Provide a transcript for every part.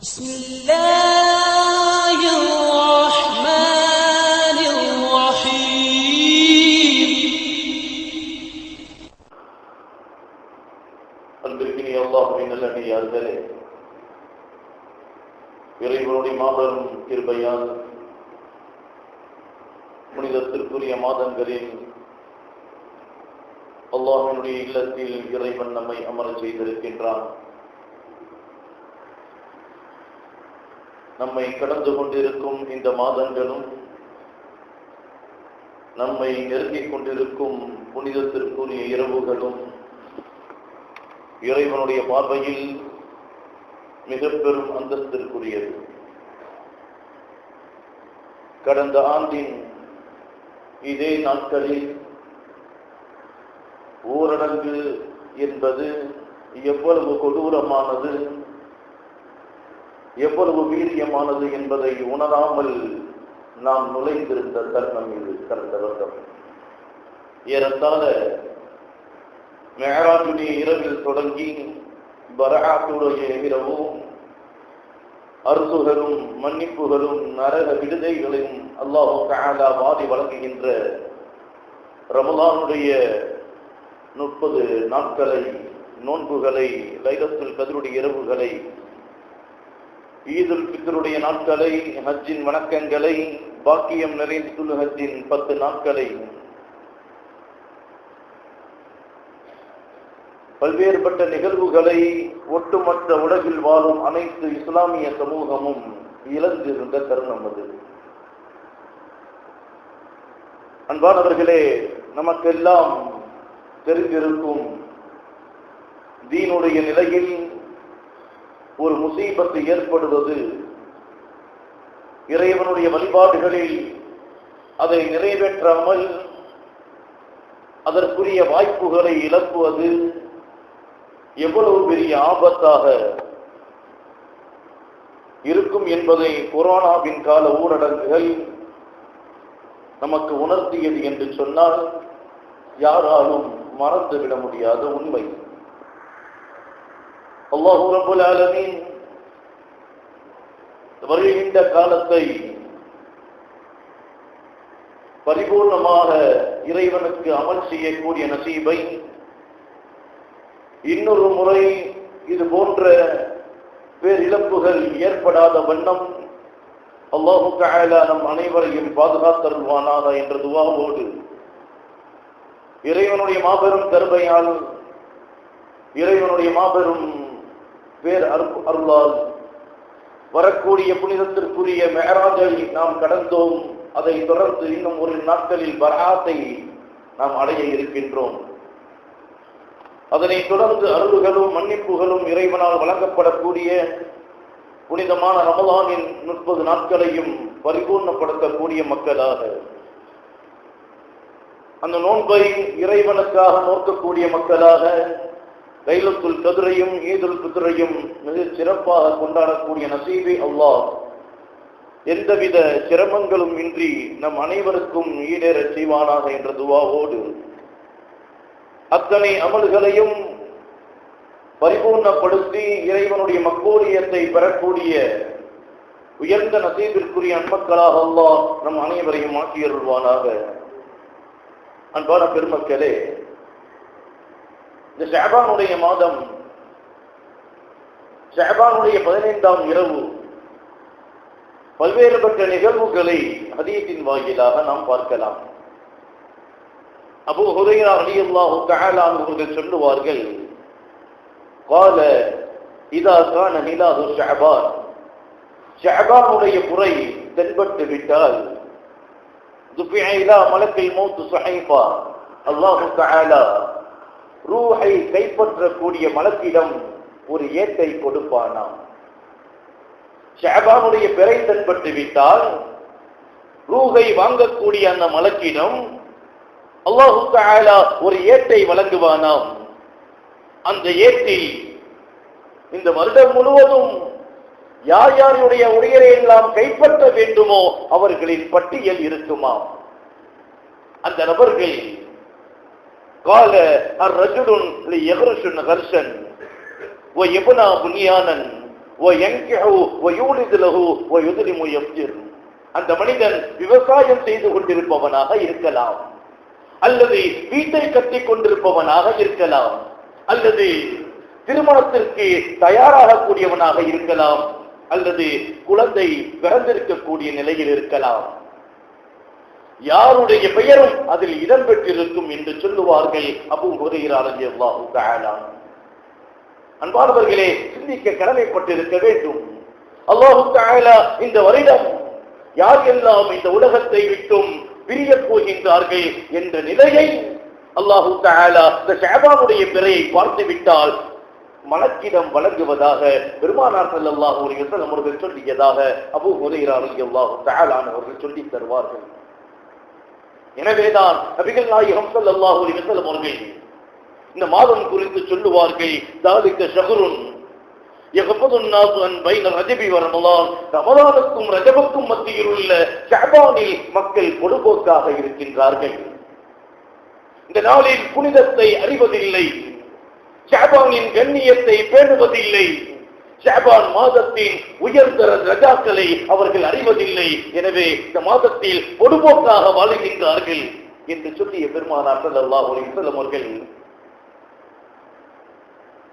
بسم الله الرحمن الرحيم. அன்பிற்கினிய அல்லாஹ்வின் நல்லடியார்களே, இறைவனுடைய மாபெரும் கிருபையால் புனிதத்திற்குரிய மாதங்களில் அல்லாஹ்வினுடைய இல்லத்தில் இறைவன் நம்மை அமரச் செய்திருக்கின்றான். நம்மை கடந்து கொண்டிருக்கும் இந்த மாதங்களும் நம்மை நெருங்கிக் கொண்டிருக்கும் புனிதத்திற்குரிய இரவுகளும் இறைவனுடைய பார்வையில் மிக பெரும் அந்தஸ்திற்குரியது. கடந்த ஆண்டின் இதே நாட்களில் ஊரடங்கு என்பது எவ்வளவு கொடூரமானது, எவ்வளவு வீரியமானது என்பதை உணராமல் நாம் நுழைந்திருந்த தருணம் இது. கடந்த வருடம் ஏறத்தாழ மெஹராஜுடைய இரவில் தொடங்கி பரஆத்துடைய இரவும் அருசுகளும் மன்னிப்புகளும் நரக விடுதலைகளையும் அல்லாஹ் தஆலா வாரி வழங்குகின்ற ரமலானுடைய 30 நாட்களை, நோன்புகளை, லைலத்துல் கத்ருடைய இரவுகளை, ஈதுல் ஃபித்ருடைய நாட்களை, ஹஜ்ஜின் வணக்கங்களை, பாக்கியம் நிறைந்துள்ள ஹஜ்ஜின் 10 நாட்களை, பல்வேறுபட்ட நிகழ்வுகளை ஒட்டுமொத்த உலகில் வாழும் அனைத்து இஸ்லாமிய சமூகமும் இழந்திருந்த தருணம் அது. அன்பானவர்களே, நமக்கெல்லாம் தெரிந்திருக்கும் தீனுடைய நிலையில் ஒரு முசீபத்து ஏற்படுவது, இறைவனுடைய வழிபாடுகளில் அதை நிறைவேற்றாமல் அதற்குரிய வாய்ப்புகளை இழப்புவது எவ்வளவு பெரிய ஆபத்தாக இருக்கும் என்பதை கொரோனாவின் கால ஊரடங்குகள் நமக்கு உணர்த்தியது என்று சொன்னால் யாராலும் மறந்துவிட முடியாத உண்மை. அல்லாஹ் ரப்பல் ஆலமீன் வருகின்ற காலத்தை பரிபூர்ணமாக இறைவனுக்கு அமல் செய்யக்கூடிய நசீபை இன்னொரு முறை இது போன்ற பேரிழப்புகள் ஏற்படாத வண்ணம் அல்லாஹ் தஆலா நம் அனைவரையும் பாதுகாத்தருள்வானாக என்ற துஆவோடு இறைவனுடைய மாபெரும் கருணையால், இறைவனுடைய மாபெரும் பேர் அருளால் வரக்கூடிய புனிதத்திற்குரிய மெஹராஜை நாம் கடந்தோம். அதை தொடர்ந்து இன்னும் ஒரு நாட்களில் பரஆத்தை நாம் அடைய இருக்கின்றோம். அதனை தொடர்ந்து அருள்களும் மன்னிப்புகளும் இறைவனால் வழங்கப்படக்கூடிய புனிதமான ரமலானின் 30 நாட்களையும் பரிபூர்ணப்படுத்தக்கூடிய மக்களாக, அந்த நோன்பை இறைவனுக்காக நோக்கக்கூடிய மக்களாக, லைலத்துல் கத்ரையும் ஈதுல் ஃபித்ரையும் மிக சிறப்பாக கொண்டாடக்கூடிய நசீபை அல்லாஹ் எந்தவித சிரமங்களும் இன்றி நம் அனைவருக்கும் ஈடேற செய்வானாக என்ற துஆவோடு அத்தனை அமல்களையும் பரிபூர்ணப்படுத்தி இறைவனுடைய மக்பூலியத்தை பெறக்கூடிய உயர்ந்த நசீபிற்குரிய அன்மக்களாக அல்லாஹ் நம் அனைவரையும் ஆக்கியருள்வானாக. அன்பான பெருமக்களே, இந்த ஷஅபானுடைய மாதம், ஷஅபானுடைய 15ஆம் இரவு பல்வேறுபட்ட நிகழ்வுகளை ஹதீஸின் வாயிலாக நாம் பார்க்கலாம். அபூ ஹுரைரா ரலியல்லாஹு தஆலா அவர்கள் சொல்லுவார்கள், قال اذا كان هلال شعبان, ஷஅபானுடைய புரை தென்பட்டு விட்டால், துஃபிஅ இலா மலக்கில் மௌத் ஸஹீஃபா, அல்லாஹ் தஆலா ரூஹை கைப்பற்றக்கூடிய மலக்கிடம் ஒரு ஏட்டை கொடுப்பானாம். ஷஅபானுடைய பிறை தென்பட்டு விட்டால் ரூஹை வாங்கக்கூடிய அந்த மலக்கிடம் அல்லாஹ் தஆலா ஒரு ஏட்டை வழங்குவானாம். அந்த ஏட்டில் இந்த வருடம் முழுவதும் யார் யாருடைய உடையரை எல்லாம் கைப்பற்ற வேண்டுமோ அவர்களின் பட்டியல் இருக்குமாம். அந்த நபர்கள் قال الرجل ليغرش غرشا ويبنى بنيانا அந்த மனிதன் விவசாயம் செய்து கொண்டிருப்பவனாக இருக்கலாம், அல்லது வீட்டை கட்டிக் கொண்டிருப்பவனாக இருக்கலாம், அல்லது திருமணத்திற்கு தயாராகக்கூடியவனாக இருக்கலாம், அல்லது குழந்தை பிறந்திருக்கக்கூடிய நிலையில் இருக்கலாம். யாருடைய பெயரும் அதில் இடம்பெற்றிருக்கும் என்று சொல்லுவார்கள் அபூ ஹுரைரா ரலியல்லாஹு தஆலா. அன்பானவர்களே, சிந்திக்க கடமைப்பட்டிருக்க வேண்டும். அல்லாஹு தஆலா இந்த வருடம் யாரெல்லாம் இந்த உலகத்தை விட்டும் பிரிய போகின்றார்கள் என்ற நிலையை அல்லாஹு தஆலா இந்த ஷஅபானுடைய பிறையை பார்த்துவிட்டால் மலக்கிடம் வழங்குவதாக பெருமானார் ஸல்லல்லாஹு அலைஹி வஸல்லம் அவர்கள் சொல்லியதாக அபூ ஹுரைரா ரலியல்லாஹு தஆலா அவர்கள் சொல்லி தருவார்கள். எனவேதான் நபிகள் நாயகம் ஸல்லல்லாஹு அலைஹி வஸல்லம் அவர்கள் இந்த மாதம் குறித்து சொல்லுவார்கள், ذلك شهر يغفض الناس عن بين رجب ورمضان. ரமலானுக்கும் ரஜபுக்கும் மத்தியில் உள்ள ஷஅபானில் மக்கள் பொடுபோக்காக இருக்கின்றார்கள். இந்த நாளில் புனிதத்தை அறிவதில்லை, ஷஅபானின் கண்ணியத்தை பேணுவதில்லை, ஷஅபான் மாதத்தின் உயர்தர ரஜாக்களை அவர்கள் அறிவதில்லை. எனவே இந்த மாதத்தில் பொடுபோக்காக வாழுகின்றார்கள் என்று சொல்லிய பெருமானார் ஸல்லல்லாஹு அலைஹி வஸல்லம் அவர்கள்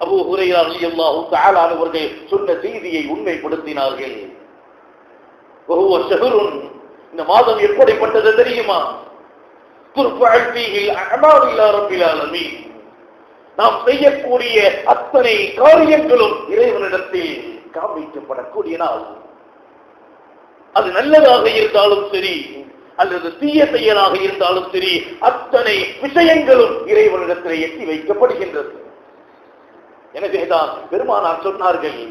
அபூ ஹுரைரா ரலியல்லாஹு தஆலா அவர்கள் சொன்ன செய்தியை உண்மைப்படுத்தினார்கள். وهو شهر, இந்த மாதம் எப்படிப்பட்டது தெரியுமா? ترفع فيه الأعمال إلى رب العالمين. நாம் செய்யக்கூடிய அத்தனை காரியங்களும் இறைவனிடத்தில் காண்பிக்கப்படக்கூடிய நாள். அது நல்லதாக இருந்தாலும் சரி, அல்லது தீய செயலாக இருந்தாலும் சரி, அத்தனை விஷயங்களும் இறைவனிடத்தில் எட்டி வைக்கப்படுகின்றது. எனவேதான் பெருமானார் சொன்னார்கள்,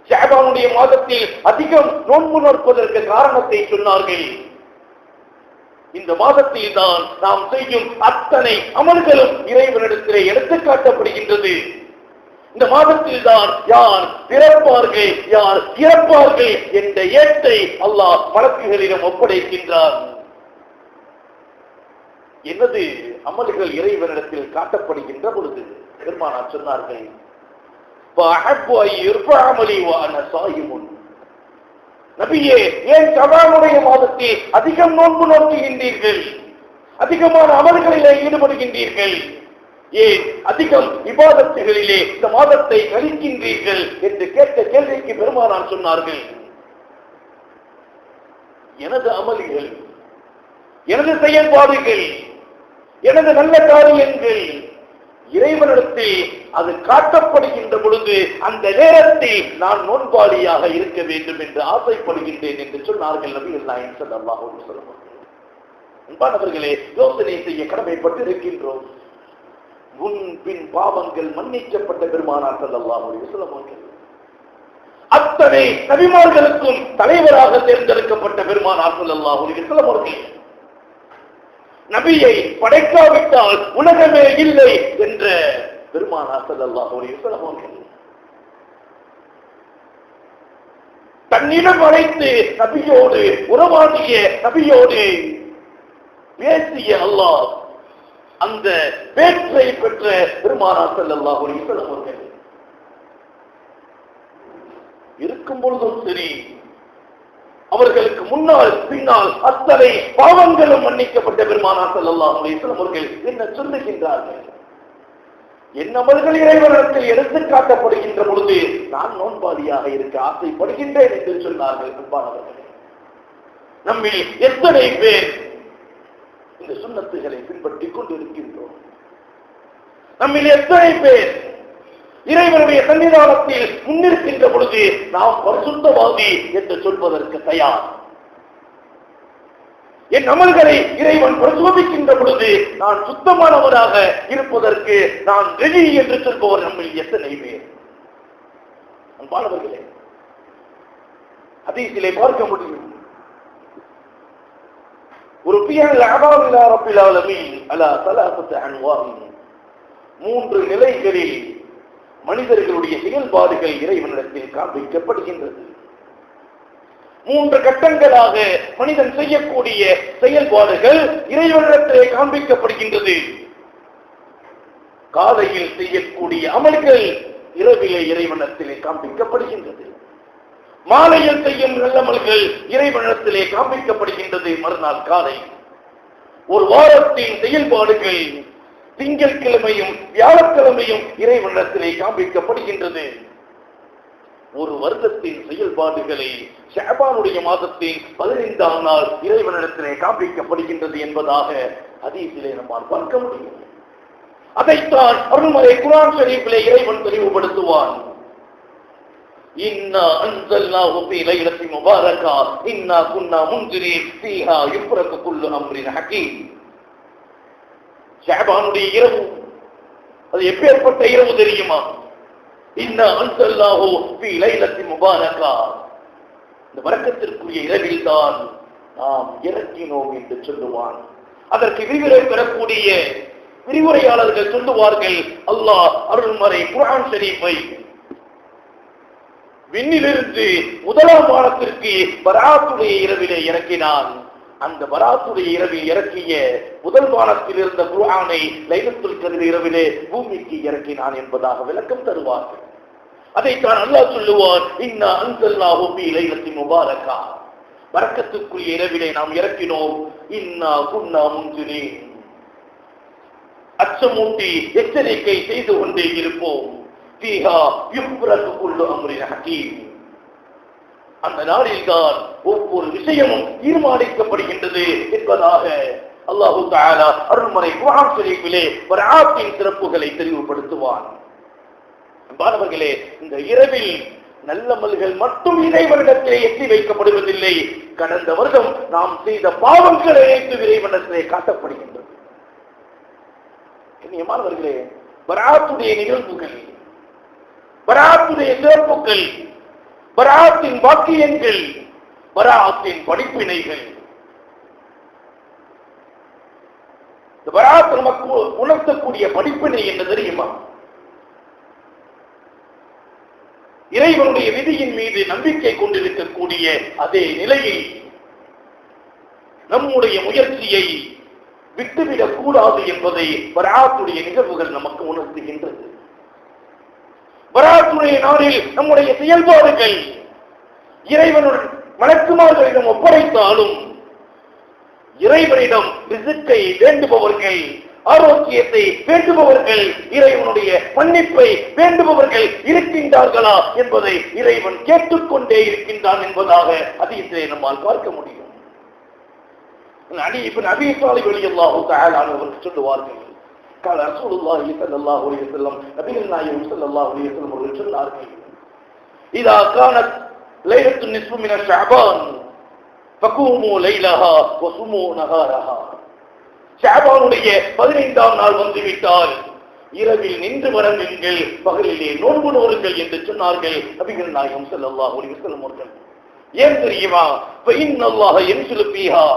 ஷஅபானுடைய மாதத்தில் அதிகம் நோன்பு நோற்பதற்கு காரணத்தை சொன்னார்கள். இந்த மாதத்தில் தான் நாம் செய்யும் அத்தனை அமல்களும் இறைவனிடத்திலே எடுத்துக் காட்டப்படுகின்றது. இந்த மாதத்தில் தான் யார் பிறப்பார்கள் யார் இறப்பார்கள் என்ற ஏட்டை அல்லாஹ் மலக்குகளிடம் ஒப்படைக்கின்றார். எனது அமல்கள் இறைவனிடத்தில் காட்டப்படுகின்ற பொழுது பெருமானார் சொன்னார்கள், நபியே, ஏன் ஷஅபானுடைய மாதத்தில் அதிகம் நோன்பு நோக்குகின்றீர்கள், அதிகமான அமல்களிலே ஈடுபடுகின்றீர்கள், ஏன் அதிகம் இபாதத்துகளிலே இந்த மாதத்தை கழிக்கின்றீர்கள் என்று கேட்ட கேள்விக்கு பெருமானார் சொன்னார்கள், எனது அமல்கள், எனது செயல்பாடுகள், எனது நல்ல காரியங்கள் இறைவனிடத்தில் அது காட்டப்படுகின்ற பொழுது அந்த நேரத்தில் நான் நோன்பாளியாக இருக்க வேண்டும் என்று ஆசைப்படுகின்றேன் என்று சொன்னார்கள் நபிகள் நாயகம் ஸல்லல்லாஹு அலைஹி வஸல்லம். அன்பானவர்களே, யோசனை செய்ய கடமைப்பட்டிருக்கின்றோம். முன் பின் பாவங்கள் மன்னிக்கப்பட்ட பெருமானார் ஸல்லல்லாஹு அலைஹி வஸல்லம் அவர்கள், அத்தனை நபிமார்களுக்கும் தலைவராக தேர்ந்தெடுக்கப்பட்ட பெருமானார் ஸல்லல்லாஹு அலைஹி வஸல்லம் அவர்கள், நபியை படைக்காவிட்டால் உலகமே இல்லை என்ற பெருமானார் ஸல்லல்லாஹு அலைஹி வஸல்லம் அவர்கள், தன்னிடம் அழைத்து நபியோடு உறவாடிய, நபியோடு பேசிய அல்லாஹ் அந்த பேற்றை பெற்ற பெருமானார் ஸல்லல்லாஹு அலைஹி வஸல்லம் அவர்கள் இருக்கும் பொழுதும் சரி, அவர்களுக்கு முன்னால் பின்னால் அத்தனை பாவங்களும் மன்னிக்கப்பட்ட பெருமானார் ஸல்லல்லாஹு அலைஹி வஸல்லம் அவர்கள் என்ன சொல்லுகின்றார்கள்? என் அமல்கள் இறைவனிடத்தில் எடுத்துக் காட்டப்படுகின்ற பொழுது நான் நோன்பாளியாக இருக்க ஆசைப்படுகின்றேன் என்று சொன்னார்கள். அன்பானவர்களே, நம்மில் எத்தனை பேர் இந்த சுன்னத்துகளை பின்பற்றிக் கொண்டிருக்கின்றோம்? நம்மில் எத்தனை பேர் இறைவனுடைய சன்னிதானத்தில் முன்னிருக்கின்ற பொழுது நாம் பரிசுத்தவாதி என்று சொல்வதற்கு தயார்? என் அமல்களை இறைவன் பரிசோதிக்கின்ற பொழுது நான் சுத்தமானவராக இருப்பதற்கு நான் ரெடி என்று சொல்பவர் நம்மில் எத்தனை பேர்? அன்பானவர்களே, ஹதீஸிலே பார்க்க முடியும், ஒரு பியல் அஅமால் இலா ரப்பில் ஆலமீன் அலா ஸலாஸத்தி அன்வாஇன், மூன்று நிலைகளில் மனிதர்களுடைய செயல்பாடுகள் இறைவனிடத்தில் காண்பிக்கப்படுகின்றது. மூன்று கட்டங்களாக மனிதன் செய்யக்கூடிய செயல்பாடுகள் இறைவனிடத்திலே காண்பிக்கப்படுகின்றது. காலையில் செய்யக்கூடிய அமல்கள் இரவிலே இறைவனத்திலே காண்பிக்கப்படுகின்றது. மாலையில் செய்யும் நல்லமல்கள் இறைவனத்திலே காண்பிக்கப்படுகின்றது. மறுநாள் காலை ஒரு வாரத்தின் செயல்பாடுகள் திங்கட்கிழமையும் வியாழக்கிழமையும் இறைவனத்திலே காண்பிக்கப்படுகின்றது. ஒரு வருடத்தின் செயல்பாடுகளை ஷஅபானுடைய மாதத்தின் 15ஆம் நாள் இறைவனிடத்திலே காண்பிக்கப்படுகின்றது என்பதாக ஹதீஸிலே நம்மால் பார்க்க முடியும். அதைத்தான் அருள்மறை குர்ஆன் ஷரீஃபிலே இறைவன் தெளிவுபடுத்துவான். இன்னா அன்ஸல்னாஹு ஃபீ லைலத்தின் முபாரகா இன்னா குன்னா முன்சிரீன் ஃபீஹா யுஃப்ரகு குல்லு அம்ரின் ஹகீம். ஷஅபானுடைய இரவு அது எப்பேற்பட்ட இரவு தெரியுமா? இன்னா அன்ஸல்னாஹு ஃபீ லைலத்தின் முபாரகா, இந்த வரக்கத்திற்குரிய இரவில் தான் நாம் இறக்கினோம் என்று சொல்லுவான். அதற்கு விரிவுரை பெறக்கூடிய விரிவுரையாளர்கள் சொல்லுவார்கள், அல்லாஹ் அருள்மறை குர்ஆன் ஷரீஃபை விண்ணிலிருந்து முதலாம் வானத்திற்கு பராத்துடைய இரவிலே இறக்கினான். அந்த பராத்துடைய இரவில் இறக்கிய முதல் வானத்தில் இருந்த குர்ஆனை லைலத்துல் கத்ர் இரவிலே பூமிக்கு இறக்கினான் என்பதாக விளக்கம் தருவார்கள். அதைத்தான் அல்லாஹ் சொல்லுவான், இன்னா அன்ஸல்னாஹு ஃபீ லைலத்தின் முபாரகா, பரக்கத்துக்குரிய இரவிலே நாம் இறக்கினோம். இன்னா குன்னா முன்சிரீன், அச்சமூட்டி எச்சரிக்கை செய்து கொண்டே இருப்போம். ஃபீஹா யுஃப்ரகு குல்லு அம்ரின் ஹகீம், அந்த நாளில் தான் ஒவ்வொரு விஷயமும் தீர்மானிக்கப்படுகின்றது என்பதாக அல்லாஹு தஆலா அருள்மறை குர்ஆன் ஷரீஃபிலே பராத்தின் சிறப்புகளை தெளிவுபடுத்துவான். மாணவர்களே, இந்த இரவில் நல்லமல்கள் மட்டும் இறைவனிடத்திலே எட்டி வைக்கப்படுவதில்லை. கடந்த வருடம் நாம் செய்த பாவங்களை அனைத்து இறைவனிடத்திலே காட்டப்படுகின்றது. மாணவர்களே, பராத்துடைய நிகழ்வுகள், பராத்துடைய சிறப்புகள், பராத்தின் வாக்கியங்கள், பராத்தின் படிப்பினைகள், இந்த பராத் நமக்கு உணர்த்தக்கூடிய படிப்பினை என்ன தெரியுமா? இறைவனுடைய விதியின் மீது நம்பிக்கை கொண்டிருக்கக்கூடிய அதே நிலையில் நம்முடைய முயற்சியை விட்டுவிடக் கூடாது என்பதை பராத்துடைய நிகழ்வுகள் நமக்கு உணர்த்துகின்றது. பராத்துடைய நாளில் நம்முடைய செயல்பாடுகள் இறைவனுடன் மலக்குமார்களிடம் ஒப்படைத்தாலும் இறைவனிடம் ரிஸ்கை வேண்டுபவர்கள், ஆரோக்கியத்தை வேண்டுபவர்கள், இறைவனுடைய மன்னிப்பை வேண்டுபவர்கள் இருக்கின்றார்களா என்பதை இறைவன் கேட்டுக்கொண்டே இருக்கின்றான் என்பதாக ஹதீஸிலே நம்மால் பார்க்க முடியும். அலி இப்னு அபீ தாலிப் ரலியல்லாஹு தஆலா அவர்கள் சொல்லுவார்கள், قال رسول الله صلى الله عليه وسلم, நபிகள் நாயகம் ஸல்லல்லாஹு அலைஹி வஸல்லம் அவர்கள் சொன்னார்கள், اذا كانت ليله النصف من شعبان فقوموا ليلها وصوموا نهارها. ஷஅபானுடைய 15ஆம் நாள் வந்துவிட்டால் இரவில் நின்று வணங்குங்கள், பகலிலே நோன்பு நோருங்கள் என்று சொன்னார்கள் நபிகள் நாயகம் ஸல்லல்லாஹு அலைஹி வஸல்லம் அவர்கள். ஏன் தெரியுமா? ஃபஇன்னல்லாஹ யன்ஸிலு ஃபீஹா,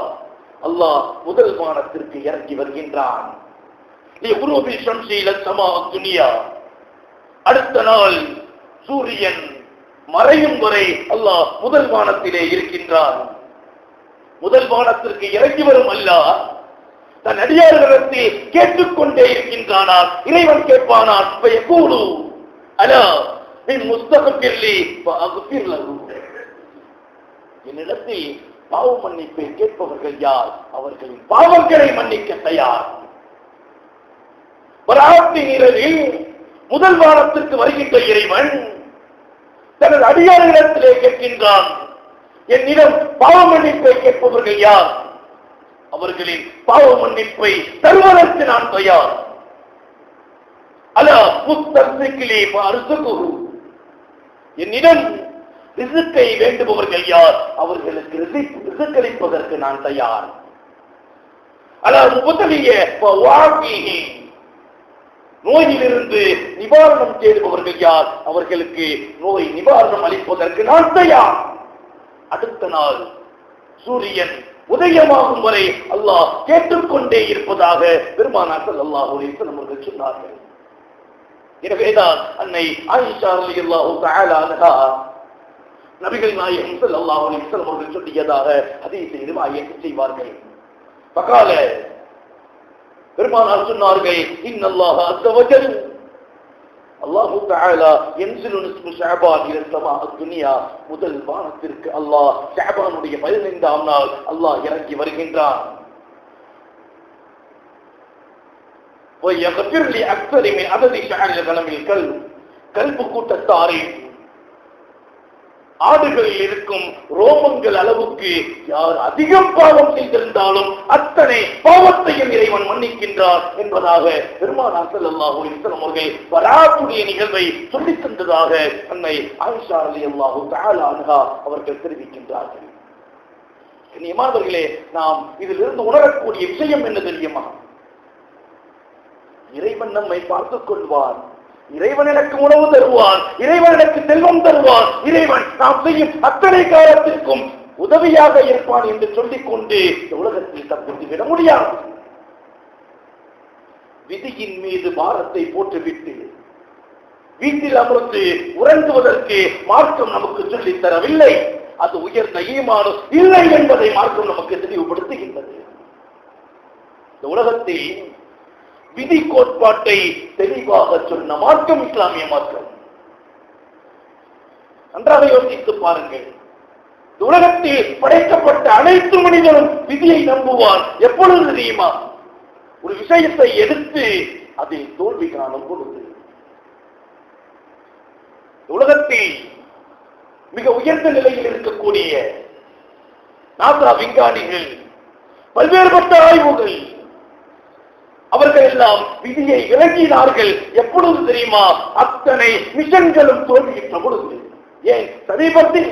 அல்லாஹ் முதல் வானத்திற்கு இறங்கி வருகின்றான். லிகுரூபி ஷம்ஸி இலா ஸமா துன்யா, அடுத்த நாள் சூரியன் மறையும் வரை அல்லாஹ் முதல் வானத்திலே இருக்கின்றான். முதல் வானத்திற்கு இறங்கி வரும் அல்லாஹ் தன் அடியார்களிடத்தில் கேட்டுக்கொண்டே இருக்கின்றானார். இறைவன் கேட்பானான், ஃபயகூலு அலா மின் முஸ்தக்பிர்லி ஃபஅக்ஃபிர் லஹு, என்னிடத்தில் பாவ மன்னிப்பை கேட்பவர்கள் யார்? அவர்களின் பாவங்களை மன்னிக்க தயார். பராத்தின் இரவில் முதல் வாரத்திற்கு வருகின்ற இறைவன் தனது அடியார்களிடத்திலே கேட்கின்றான், என்னிடம் பாவ மன்னிப்பை கேட்பவர்கள் யார்? அவர்களின் பாவ மன்னிப்பை தருவதற்கு நான் தயார். அலா முஸ்தக்பிர்லி ஃபஅர்ஸுகுஹு, என்னிடம் ரிஸ்கை வேண்டுபவர்கள் யார்? அவர்களுக்கு ரிஸ்க் அளிப்பதற்கு நான் தயார். அலா முபதலிய ஃபவாகிஹி, நோயிலிருந்து நிவாரணம் தேடுபவர்கள் யார்? அவர்களுக்கு நோய் நிவாரணம் அளிப்பதற்கு நான் தயார். அடுத்த நாள் சூரியன் உதயமாகும் வரை அல்லாஹ் கேட்டுக்கொண்டே இருப்பதாக பெருமானார் ஸல்லல்லாஹு அலைஹி வஸல்லம் அவர்கள் சொன்னார்கள். எனவேதான் அன்னை ஆயிஷா ரலியல்லாஹு தஆலா அன்ஹா நபிகள் நாயகம் ஸல்லல்லாஹு அலைஹி வஸல்லம் அவர்கள் சொல்லியதாக ஹதீஸை ரிவாயத் செய்வார்கள். ஃபகால, பெருமானார் சொன்னார்கள், இன்னல்லாஹ அஸ்ஸ வஜல் அல்லாஹு தஆலா யன்சிலு நிஸ்பு ஷஅபான் இலா ஸமாஅத் துன்யா, முதல் வானத்திற்கு அல்லாஹ் ஷஅபானுடைய 15ஆம் நாள் அல்லாஹ் இறங்கி வருகின்றான். وَيَغْفِرْ لِأَكْثَرِ مِنْ عَدَدِ شَعْرِ الْغَنَمِ الْكَلْبِ, கல்பு கூட்டத்தாரே, ஆடுகளில் இருக்கும் ரோமங்கள் அளவுக்கு யார் அதிகம் பாவம் செய்திருந்தாலும் அத்தனை பாவத்தையும் இறைவன் மன்னிக்கின்றார் என்பதாக பெருமானார் ஸல்லல்லாஹு அலைஹி வஸல்லம் அவர்கள் பராத்துடைய நிகழ்வை சொல்லித் தந்ததாக அன்னை ஆயிஷா ரலியல்லாஹு தஆலா அன்ஹா அவர்கள் தெரிவிக்கின்றார்கள். கண்ணியமானவர்களே, நாம் இதிலிருந்து உணரக்கூடிய விஷயம் என்ன தெரியுமா? இறைவன் நம்மை பார்த்துக் கொள்வார், இறைவன் எனக்கு உணவு தருவான், இறைவன் எனக்கு செல்வம் தருவான், இறைவன் நாம் செய்யும் அத்தனை காலத்திற்கும் உதவியாக இருப்பான் என்று சொல்லிக் கொண்டு உலகத்தில் தப்பித்து விட முடியாது. விதியின் மீது பாரத்தை போட்டுவிட்டு வீட்டில் அமர்ந்து உறங்குவதற்கு மார்க்கம் நமக்கு சொல்லித் தரவில்லை. அது உயர்ந்த ஈமான் இல்லை என்பதை மார்க்கம் நமக்கு தெளிவுபடுத்துகின்றது. இந்த உலகத்தில் விதி கோட்பாட்டை தெளிவாக சொன்ன மார்க்கம் இஸ்லாமிய மார்க்கம். நன்றாக யோசித்து பாருங்கள். உலகத்தில் படைக்கப்பட்ட அனைத்து மனிதனும் விதியை நம்புவான். எப்பொழுது தெரியுமா? ஒரு விஷயத்தை எடுத்து அதில் தோல்வி காணும் பொழுது. உலகத்தில் மிக உயர்ந்த நிலையில் இருக்கக்கூடிய நாசா விஞ்ஞானிகள், பல்வேறுபட்ட ஆய்வுகள், அவர்கள் எல்லாம் விதியை விளங்கினார்கள். எப்பொழுது தெரியுமா? அத்தனை மிஷன்களும் தோல்வியுற்ற பொழுது. ஏன்? சமீபத்தில்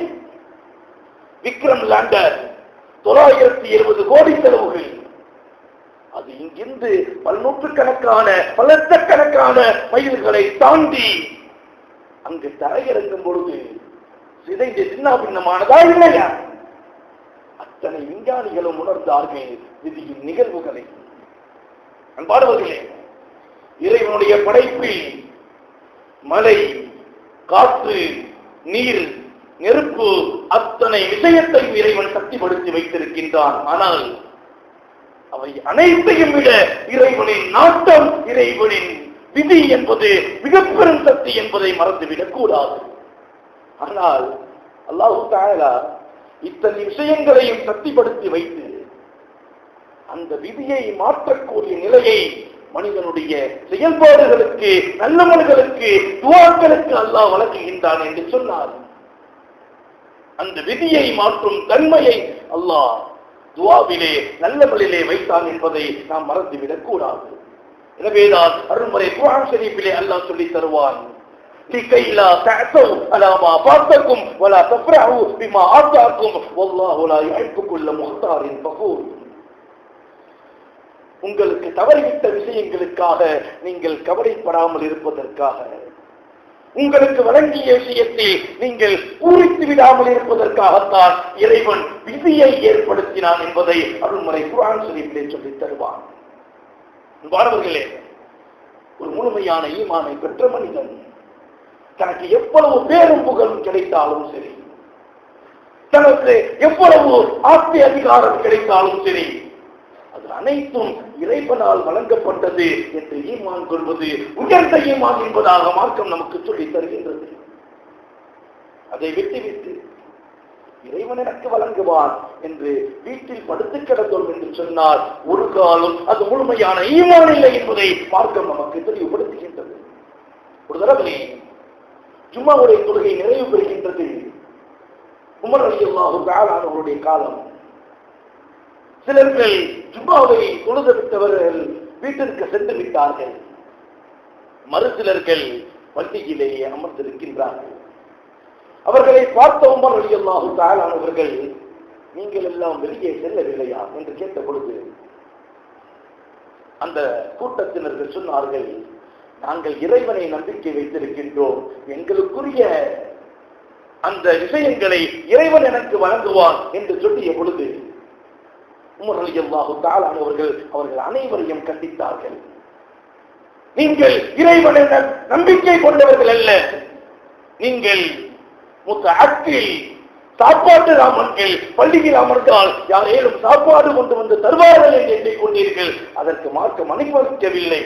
விக்ரம் லேண்டர் 970 கோடி செலவுகள், அது இங்கிருந்து பல நூற்றுக்கணக்கான பல லட்சக்கணக்கான மைல்களை தாண்டி அங்கு தரையிறங்கும் பொழுது சிதைந்து சின்ன பின்னமானதா இல்லையா? அத்தனை விஞ்ஞானிகளும் உணர்ந்தார்கள் விதியின் நிகழ்வுகளை. அன்பானவர்களே, இறைவனுடைய படைப்பில் மழை, காற்று, நீர், நெருப்பு, அத்தனை விஷயத்தையும் இறைவன் சக்திப்படுத்தி வைத்திருக்கின்றான். ஆனால் அவை அனைத்தையும் விட இறைவனின் நாட்டம், இறைவனின் விதி என்பது மிக பெரும் சக்தி என்பதை மறந்துவிடக் கூடாது. ஆனால் அல்லாஹ் தஆலா இத்தனை விஷயங்களையும் சக்திப்படுத்தி வைத்து அந்த விதியை மாற்றக்கூடிய நிலையை மனிதனுடைய செயல்பாடுகளுக்கு, நல்லவர்களுக்கு, துஆக்களுக்கு அல்லாஹ் வழங்குகின்றான் என்று சொன்னார். அந்த விதியை மாற்றும் தன்மையை அல்லாஹ் துஆவிலே நல்லவர்களிலே வைத்தான் என்பதை நாம் மறந்துவிடக் கூடாது. எனவேதான் அருள்முறை குர்ஆன் ஷரீஃபிலே அல்லாஹ் சொல்லி தருவான், لكي لا تعثوا على ما فاتكم ولا تفرحوا بما آتاكم والله لا يحب كل مختار فخور. உங்களுக்கு தவறிவிட்ட விஷயங்களுக்காக நீங்கள் கவலைப்படாமல் இருப்பதற்காக, உங்களுக்கு வழங்கிய விஷயத்தை நீங்கள் பூரித்து விடாமல் இருப்பதற்காகத்தான் இறைவன் விதியை ஏற்படுத்தினான் என்பதை அருள்முறை குர்ஆன் ஷரீஃபிலே சொல்லித் தருவான். அன்பானவர்களே, ஒரு முழுமையான ஈமானை பெற்ற மனிதன் தனக்கு எவ்வளவு பேரும் புகழும் கிடைத்தாலும் சரி, தனக்கு எவ்வளவு ஆட்சி அதிகாரம் கிடைத்தாலும் சரி, அது அனைத்தும் இறைவனால் வழங்கப்பட்டது என்று ஈமான் கொள்வது உயர்ந்த ஈமான் என்பதாக மார்க்கம் நமக்கு சொல்லித் தருகின்றது. அதை விட்டுவிட்டு இறைவன் எனக்கு வழங்குவான் என்று வீட்டில் படுத்து கிடந்தோம் என்று சொன்னால் ஒரு காலம் அது முழுமையான ஈமான் இல்லை என்பதை மார்க்கம் நமக்கு தெளிவுபடுத்துகின்றது. ஒரு தடவை ஜும்மாவுடைய தொழுகை நிறைவு பெறுகின்றது. உமர் ரலியல்லாஹு தஆலா அவருடைய காலம். சிலர்கள் ஜும்மாவை தொழுது விட்டவர்கள் வீட்டிற்கு சென்று விட்டார்கள். மறு சிலர்கள் பள்ளியிலேயே அமர்ந்திருக்கின்றார்கள். அவர்களை பார்த்த உமர் ரலியல்லாஹு தஆலா அவர்கள், நீங்கள் எல்லாம் வெளியே செல்லவில்லையா என்று கேட்ட பொழுது அந்த கூட்டத்தினர்கள் சொன்னார்கள், நாங்கள் இறைவனை நம்பிக்கை வைத்திருக்கின்றோம், எங்களுக்குரிய அந்த விஷயங்களை இறைவன் எனக்கு வழங்குவான் என்று சொல்லிய பொழுது உமர் ரலியல்லாஹு தஆலா அவர்கள் அனைவரையும் கண்டித்தார்கள். நீங்கள் இறைவனை நம்பிக்கை கொண்டவர்கள் அல்ல, நீங்கள் முத்தஅக்கில் சாப்பாட்டு ராமன்கள் பள்ளியில் அமர்ந்தால் யாரேனும் சாப்பாடு கொண்டு வந்து தருவார்கள் என்று எண்ணிக்கொண்டீர்கள். அதற்கு மார்க்கம் அனுமதிக்கவில்லை.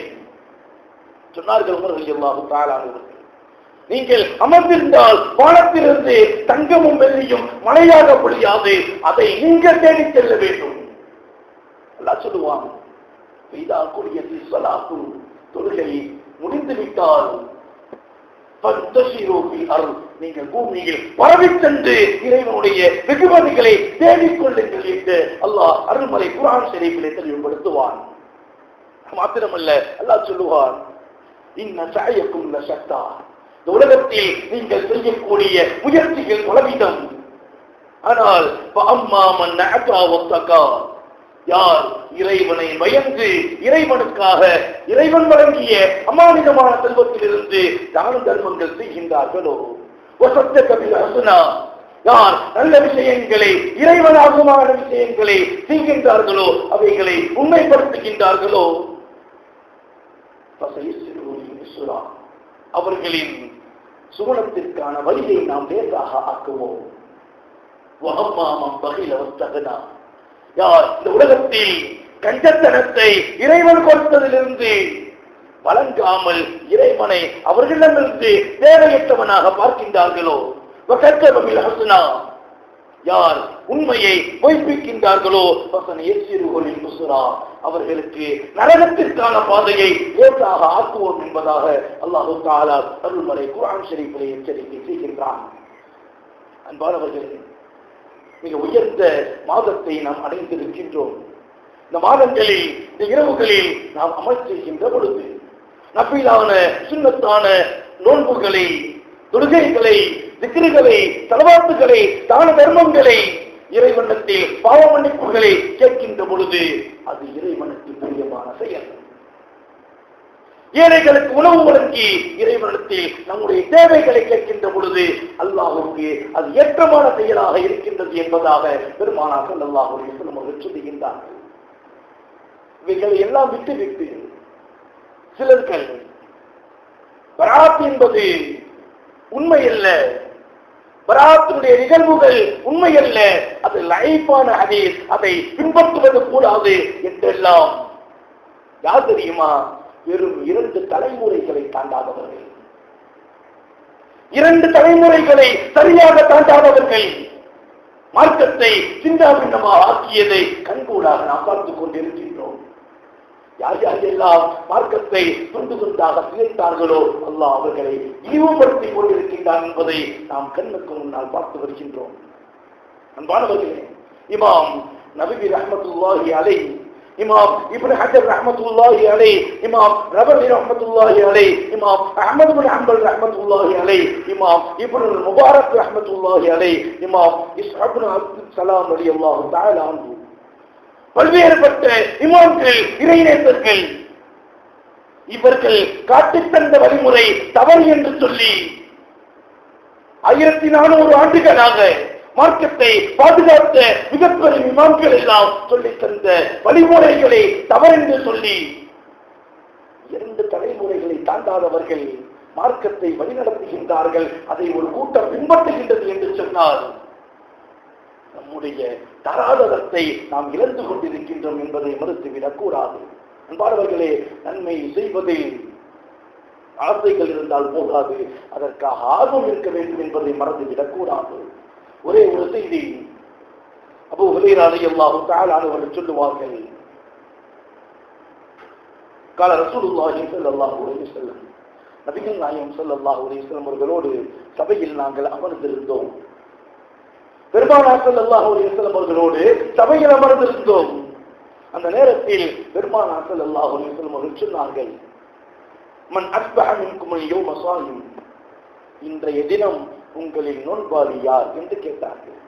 சொன்னார்கள் உமர் ரலியல்லாஹு தஆலா அன்ஹு, நீங்கள் அமர்ந்திருந்தால் வானத்திலிருந்து தங்கமும் வெள்ளியும் மழையாக பொழியாது, அதை நீங்கள் தேடிச் செல்ல வேண்டும். அல்லாஹ் சொல்லுவான், இதா குலியத்தி ஸலாத்து, தொழுகை முடிந்துவிட்டால் நீங்கள் பூமியில் பரவி சென்று இறைவனுடைய வெகுமதிகளை தேடிக்கொள்ளுங்கள் என்று அல்லாஹ் அருள்மறை குர்ஆன் ஷரீஃபிலே தெளிவுபடுத்துவான். மாத்திரமல்ல, அல்லாஹ் சொல்லுவான், இன்ன சஅயக்கும் லஷத்தா, இந்த உலகத்தில் நீங்கள் செய்யக்கூடிய முயற்சிகள் பலவிதம். ஆனால் ஃபஅம்மா மன் அஅதா வத்தகா, யார் இறைவனை பயந்து இறைவனுக்காக இறைவன் வழங்கிய அமானிதமான செல்வத்திலிருந்து தான தர்மங்கள் செய்கின்றார்களோ, வஸத்தக பில் ஹஸ்னா, யார் நல்ல விஷயங்களை இறைவனாகுமான விஷயங்களை செய்கின்றார்களோ, அவைகளை உண்மைப்படுத்துகின்றார்களோ, அவர்களின் சுவனத்திற்கான வழியை நாம் லேசாக ஆக்குவோம். யார் இந்த உலகத்தில் கஞ்சத்தனத்தை இறைவன் கொடுத்ததிலிருந்து வழங்காமல் இறைவனை அவர்களிடமிருந்து தேவையற்றவனாக பார்க்கின்றார்களோ, யார் உண்மையை பொய்ப்பிக்கின்றார்களோ, அவர்களுக்கு நரகத்திற்கான பாதையை லேசாக ஆக்குவோம் என்பதாக அல்லாஹ் தஆலா அருள்மறை குர்ஆன் ஷரீஃபிலே எச்சரிக்கை செய்கின்றான். அன்பானவர்களே, மிக உயர்ந்த மாதத்தை நாம் அடைந்திருக்கின்றோம். இந்த மாதங்களில், இந்த இரவுகளில் நாம் அமல் செய்கின்ற பொழுது நஃபிலான சுன்னத்தான நோன்புகளை, தொழுகைகளை, திக்ருகளை, ஸலவாத்துகளை, தான தர்மங்களை, இறைவனிடத்தில் பாவ மன்னிப்புகளை கேட்கின்ற பொழுது அது இறைவனுக்கு பிரியமான செயல். ஏழைகளுக்கு உணவு வழங்கி இறைவனிடத்தில் நம்முடைய தேவைகளை கேட்கின்ற பொழுது அல்லாஹ்வுக்கு அது ஏற்றமான செயலாக இருக்கின்றது என்பதாக பெருமானார் ஸல்லல்லாஹு அலைஹி வஸல்லம் அவர்கள் சொல்லுகின்றார்கள். இவைகளை எல்லாம் விட்டுவிட்டு சிலர்கள் பராத் என்பது உண்மையல்ல, பராத்துடைய நிகழ்வுகள் உண்மையல்ல, அது லைஃபான ஹதீஸ், அதை பின்பற்றுவது கூடாது என்றெல்லாம், யார் தெரியுமா? வெறும் 2 தலைமுறைகளை தாண்டாதவர்கள், 2 தலைமுறைகளை சரியாக தாண்டாதவர்கள், மார்க்கத்தை சிந்தாபின்னமாக ஆக்கியதை கண்கூடாக நாம் பார்த்துக் கொண்டிருக்கின்றோம். யார் யாரெல்லாம் மார்க்கத்தை துண்டு துண்டாக சிதைத்தார்களோ அல்லாஹ் அவர்களை இழிவுபடுத்திக் கொண்டிருக்கின்றான் என்பதை நாம் கண்ணுக்கு முன்னால் பார்த்து வருகின்றோம். அன்பானவர்களே, இமாம் நபவி ரஹ்மத்துல்லாஹி அலைஹி, இமாம் இப்னு ஹஜர் ரஹ்மத்துல்லாஹி அலைஹி, இமாம் ரபவி ரஹ்மத்துல்லாஹி அலைஹி, இமாம் அஹ்மத் இப்னு ஹம்பல் ரஹ்மத்துல்லாஹி அலைஹி, இமாம் இப்னு முபாரக் ரஹ்மத்துல்லாஹி அலைஹி, இமாம் இஸ்ஹாக் இப்னு அப்துல் ஸலாம் ரலியல்லாஹு தஆலா அன்ஹு, பல்வேறுபட்ட இமாம்கள், இறைநேசர்கள், இவர்கள் காட்டித் தந்த வழிமுறை தவறு என்று சொல்லி 1400 ஆண்டுகளாக மார்க்கத்தை பாதுகாத்த மிகப்பெரிய இமாம்கள் எல்லாம் சொல்லித் தந்த வழிமுறைகளை தவறென்று சொல்லி 2 தலைமுறைகளை தாண்டாதவர்கள் மார்க்கத்தை வழிநடத்துகின்றார்கள், அதை ஒரு கூட்டம் பின்பற்றுகின்றது என்று சொன்னால் நம்முடைய தராதரத்தை நாம் இழந்து கொண்டிருக்கின்றோம் என்பதை மறுத்துவிடக் கூடாது. அன்பானவர்களே, நன்மை செய்வதில் ஆசைகள் இருந்தால் போகாது, அதற்காக ஆர்வம் இருக்க வேண்டும் என்பதை மறந்துவிடக் கூடாது. ஒரே ஒரு செய்தி, அபூ ஹுரைரா ரலியல்லாஹு தஆலா அவர்கள் சொல்லுவார்கள், கால ரசூலுல்லாஹி ஸல்லல்லாஹு அலைஹி வஸல்லம், நபிகள் நாயகம் ஸல்லல்லாஹு அலைஹி வஸல்லம் அவர்களோடு சபையில் நாங்கள் அமர்ந்திருந்தோம். பெருமானார் ஸல்லல்லாஹு அலைஹி வஸல்லம் அவர்களோடு சபையில் அமர்ந்திருந்தோம். அந்த நேரத்தில் பெருமானார் ஸல்லல்லாஹு அலைஹி வஸல்லம் அவர்கள் சொன்னார்கள், மன் அஸ்பஹ மின்கும் அல்-யௌம ஸாயிம், இன்றைய தினம் உங்களில் நோன்பாளி யார் என்று கேட்டார்கள்.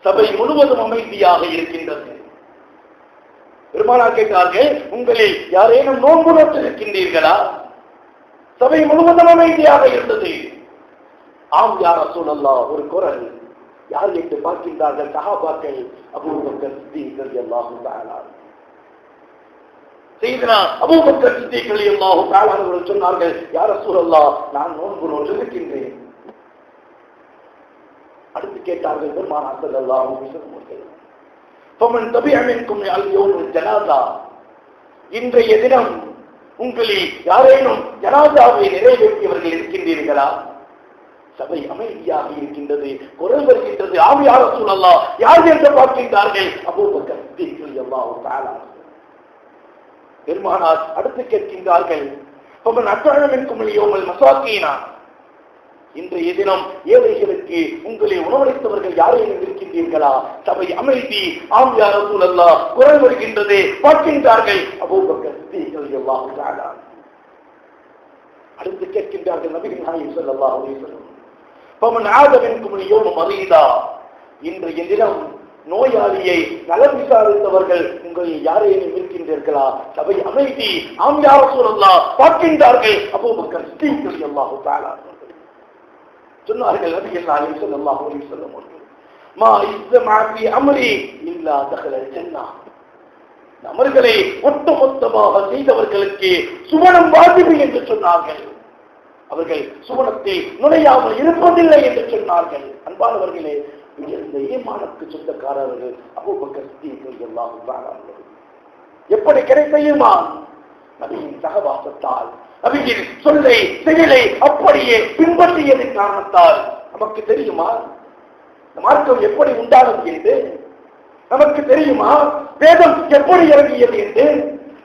சபை முழுவதும் அமைதியாக இருக்கின்றது. பெருமானார் கேட்டார்கள், உங்களில் யாரேனும் நோன்பு நோற்றிருக்கின்றீர்களா? சபை முழுவதும் அமைதியாக இருந்தது. ஆம் யா ரசூலல்லாஹ், ஒரு குரல். யார் என்று பார்க்கின்றார்கள்? சஹாபாக்கள். அபூபக்கர் சித்தீக் ரலியல்லாஹு தஆலா, சையதுனா அபூபக்கர் சித்தீக் ரலியல்லாஹு தஆலா அவர்கள் சொன்னார்கள், யா ரசூலல்லாஹ், நான் நோன்பு நோற்றிருக்கின்றேன். அடுத்து கேட்டார்கள் பெருமானார் ஸல்லல்லாஹு அலைஹி வஸல்லம் அவர்கள், ஃபமன் தபிஅ மின்கும் அல்-யௌம் ஜனாஸா, இன்றைய தினம் உங்களில் யாரேனும் ஜனாசாவை நிறைவேற்றியவர்கள் இருக்கின்றீர்களா? சபை அமைதியாக இருக்கின்றது. குரல் வருகின்றது, ஆம் யா ரசூலல்லாஹ், யார் என்று பார்க்கின்றார்கள். அபூபக்கர் சித்திக் ரலியல்லாஹு தஆலா. பெருமானார் அடுத்து கேட்கின்றார்கள், இன்றைய தினம் ஏழைகளுக்கு உங்களை உணவளித்தவர்கள் யாரையும் இருக்கின்றீர்களா? சபை அமைதி, ஆம் யா ரசூலல்லாஹ், குரல் வருகின்றது, பார்க்கின்றார்கள். அபூபக்கர் சித்திக் ரலியல்லாஹு தஆலா. அடுத்து கேட்கின்றார்கள் நபிகள் நாயகம் ஸல்லல்லாஹு அலைஹி வஸல்லம், ஃபமன் ஆத மின்கும் யௌம மரீதா, இன்றைய தினம் நோயாளியை நலம் விசாரித்தவர்கள் உங்கள் யாரையும் இருக்கின்றீர்களா? சபை அமைதி, ஆம் யா ரசூலல்லாஹ், பார்க்கின்றார்கள். அபூபக்கர் சித்திக் ரலியல்லாஹு தஆலா சொன்னார்கள், நபிகள் நாயகம் ஸல்லல்லாஹு அலைஹி வஸல்லம் அவர்கள், மா இஸ்மா ஃபி அம்ரி இல்லா தഖல ஜன்னah, அமர்களை ஒட்டுமொத்தமாக செய்தவர்களுக்கு சுவனம் வாஜிபு என்று சொன்னார்கள். அவர்கள் சுவனத்தில் நுழையாமல் இருப்பதில்லை என்று சொன்னார்கள். அன்பானவர்களே, இந்த ஈமானுக்கு சொந்தக்காரர்கள் அபூபக்கர் சித்திக் ரலியல்லாஹு தஆலா. எப்படி கிடைத்தயுமா? நபியின் சகவாசத்தால், நபியின் சொல்லை செயலை அப்படியே பின்பற்றியதன் காரணத்தால். நமக்கு தெரியுமா மார்க்கம் எப்படி உண்டானது என்று? நமக்கு தெரியுமா வேதம் எப்படி இறங்கியது என்று?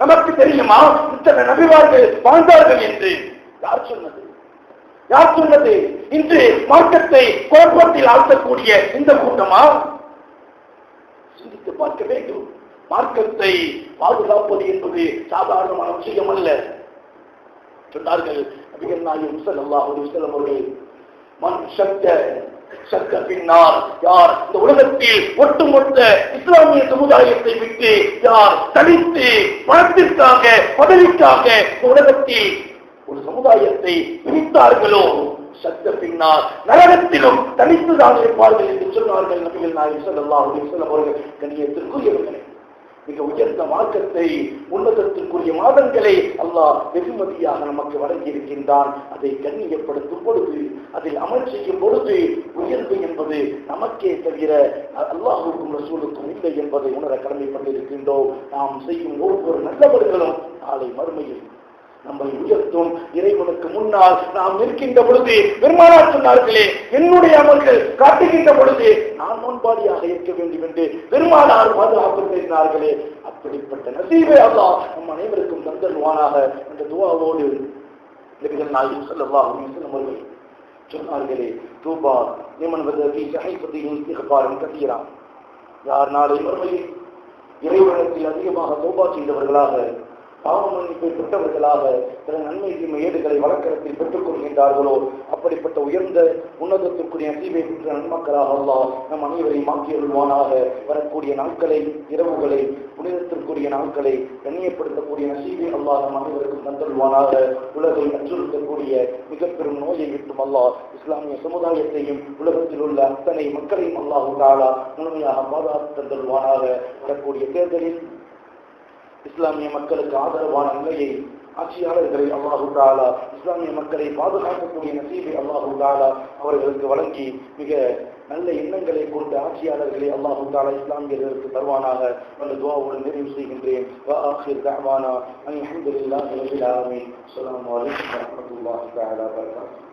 நமக்கு தெரியுமா இத்தனை நபிமார்கள் வாழ்ந்தார்கள் என்று? யார் சொன்னது? யார் சொன்னது? இன்று மார்க்கத்தை குழப்பத்தில் ஆழ்த்தக்கூடிய இந்த கூட்டமா? சிந்தித்து பார்க்க வேண்டும். மார்க்கத்தை பாதுகாப்பது என்பது சாதாரணமான விஷயம் அல்ல. சொன்னார்கள் நபிகள் நாயகம் ஸல்லல்லாஹு அலைஹி வஸல்லம் அவர்கள், மன் சக்க பின்னால், யார் இந்த உலகத்தில் ஒட்டுமொத்த இஸ்லாமிய சமுதாயத்தை விட்டு யார் தனித்து பணத்திற்காக பதவிக்காக உலகத்தில் ஒரு சமுதாயத்தை பிரித்தார்களோ, சத்த பின்னால் நரகத்திலும் தனித்துதான் இருப்பார்கள் என்று சொன்னார்கள் நபிகள் நாயகம் ஸல்லல்லாஹு அலைஹி வஸல்லம் அவர்கள். கண்ணியத்திற்குரியவர்களே, மிக உயர்ந்த மார்க்கத்தை, உன்னதத்திற்குரிய மாதங்களை அல்லாஹ் வெகுமதியாக நமக்கு வழங்கி இருக்கின்றான். அதை கண்ணியப்படுத்தும் பொழுது, அதில் அமல் செய்யும் பொழுது உயர்வு என்பது நமக்கே தவிர அல்லாஹுக்கும் ரசூலுக்கும் இல்லை என்பதை உணர கடமைப்பட்டிருக்கின்றோம். நாம் செய்யும் ஒவ்வொரு நல்லவர்களும் நாளை மறுமையில் நம்மை உயர்த்தும். இறைவனுக்கு முன்னால் நாம் நிற்கின்ற பொழுது பெருமானார் சொன்னார்களே, என்னுடைய அமல்கள் காட்டுகின்ற பொழுது நான் நோன்பாளியாக இருக்க வேண்டும் என்று பெருமானார் பாதுகாப்பு பேசினார்களே. அப்படிப்பட்ட நசீபை அல்லாஹ் நம் அனைவருக்கும் தந்தல்வானாக என்ற துஆவோடு நபிகள் நாயகம் ஸல்லல்லாஹு அலைஹி வஸல்லம் அவர்கள் சொன்னார்களே, தூபா லிமன் வதஃபி ஸஹீஃபத்திஹி இஸ்திக்பாரன் கதீரா, யார் நாளை மறுமையில் இறைவனிடத்தில் அதிகமாக தௌபா செய்தவர்களாக, பாவ மன்னிப்பை பெற்றவர்களாக சில நன்மை தீமை ஏடுகளை வழக்கத்தில் பெற்றுக் கொள்கின்றார்களோ, அப்படிப்பட்ட உயர்ந்த உன்னதத்திற்குரிய நசீபை பெற்ற நன்மக்களாக அல்லாஹ் நம் அனைவரையும் மாற்றியருள்வானாக. வரக்கூடிய நாட்களை, இரவுகளை, புனிதத்திற்குரிய நாட்களை கண்ணியப்படுத்தக்கூடிய நசீபை அல்லாஹ் நம் அனைவருக்கும் தந்தருள்வானாக. உலகை அச்சுறுத்தக்கூடிய மிக பெரும் நோயை விட்டும் அல்லாஹ் இஸ்லாமிய சமுதாயத்தையும் உலகத்தில் உள்ள அத்தனை மக்களையும் அல்லாஹ் தஆலா முழுமையாக பாதுகாத்து தந்தருள்வானாக. வரக்கூடிய தேர்தலில் இஸ்லாமிய மக்களுக்கு ஆதரவான நிலையை ஆட்சியாளர்களை அல்லாஹு தஆலா, இஸ்லாமிய மக்களை பாதுகாக்கக்கூடிய நசீபை அல்லாஹு தஆலா அவர்களுக்கு வழங்கி மிக நல்ல எண்ணங்களை கொண்ட ஆட்சியாளர்களை அல்லாஹு தஆலா இஸ்லாமியர்களுக்கு தருவானாக என்ற துஆவுடன் நிறைவு செய்கின்றேன். வஆகிர் தஅவானா அல்ஹம்துலில்லாஹி ரப்பில் ஆலமீன். அஸ்ஸலாமு அலைக்கும் வரஹ்மத்துல்லாஹி தஆலா வபரகாத்துஹு.